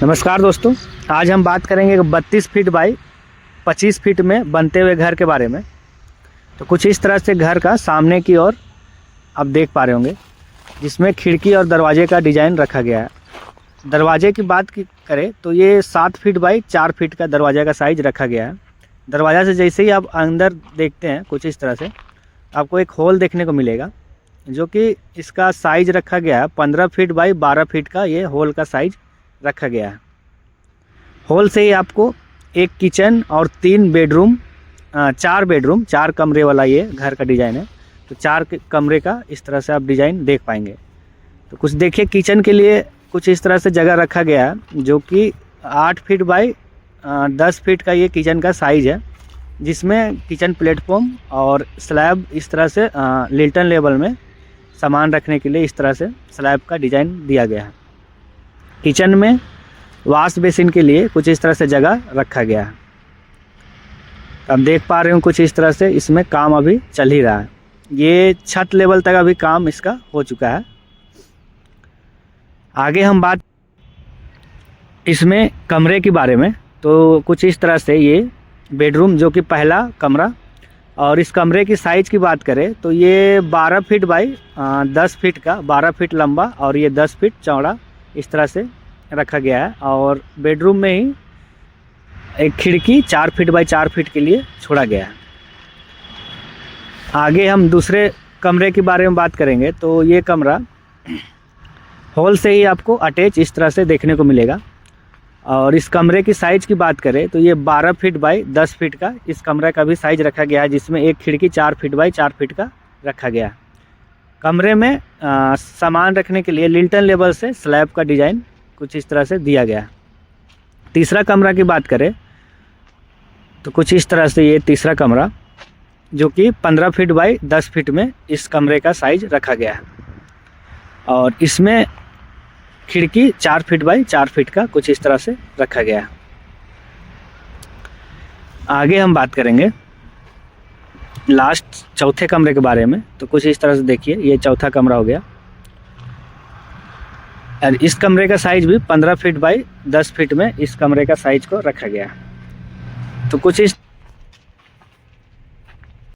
नमस्कार दोस्तों, आज हम बात करेंगे 32 फीट बाई 25 फीट में बनते हुए घर के बारे में। तो कुछ इस तरह से घर का सामने की ओर आप देख पा रहे होंगे, जिसमें खिड़की और दरवाजे का डिज़ाइन रखा गया है। दरवाजे की बात करें तो ये 7 फीट बाई 4 फीट का दरवाजे का साइज़ रखा गया है। दरवाज़ा से जैसे ही आप अंदर देखते हैं कुछ इस तरह से आपको एक होल देखने को मिलेगा, जो कि इसका साइज़ रखा गया है 15 फीट बाई 12 फीट का। ये होल का साइज़ रखा गया है। हॉल से ही आपको एक किचन और 3 बेडरूम, 4 बेडरूम 4 कमरे वाला ये घर का डिज़ाइन है। तो 4 कमरे का इस तरह से आप डिज़ाइन देख पाएंगे। तो कुछ देखिए, किचन के लिए कुछ इस तरह से जगह रखा गया है, जो कि 8 फीट बाई 10 फीट का ये किचन का साइज़ है, जिसमें किचन प्लेटफॉर्म और स्लैब इस तरह से लिल्टन लेवल में सामान रखने के लिए इस तरह से स्लैब का डिज़ाइन दिया गया है। किचन में वॉश बेसिन के लिए कुछ इस तरह से जगह रखा गया है। आप देख पा रहे हो कुछ इस तरह से इसमें काम अभी चल ही रहा है। ये छत लेवल तक अभी काम इसका हो चुका है। आगे हम बात इसमें कमरे के बारे में, तो कुछ इस तरह से ये बेडरूम, जो कि पहला कमरा, और इस कमरे की साइज़ की बात करें तो ये 12 फीट बाई 10 फीट का, 12 फीट लंबा और ये 10 फीट चौड़ा इस तरह से रखा गया है। और बेडरूम में ही एक खिड़की 4 फीट बाई 4 फीट के लिए छोड़ा गया है। आगे हम दूसरे कमरे के बारे में बात करेंगे तो ये कमरा हॉल से ही आपको अटैच इस तरह से देखने को मिलेगा। और इस कमरे की साइज़ की बात करें तो ये 12 फीट बाई 10 फीट का इस कमरे का भी साइज़ रखा गया है, जिसमें एक खिड़की 4 फीट बाई 4 फीट का रखा गया है। कमरे में सामान रखने के लिए लिल्टन लेवल से स्लैब का डिज़ाइन कुछ इस तरह से दिया गया है। तीसरा कमरा की बात करें तो कुछ इस तरह से ये तीसरा कमरा, जो कि 15 फीट बाई 10 फीट में इस कमरे का साइज़ रखा गया है। और इसमें खिड़की 4 फीट बाई 4 फीट का कुछ इस तरह से रखा गया है। आगे हम बात करेंगे लास्ट चौथे कमरे के बारे में। तो कुछ इस तरह से देखिए, ये चौथा कमरा हो गया। और इस कमरे का साइज़ भी 15 फीट बाई 10 फीट में इस कमरे का साइज़ को रखा गया है। तो कुछ इस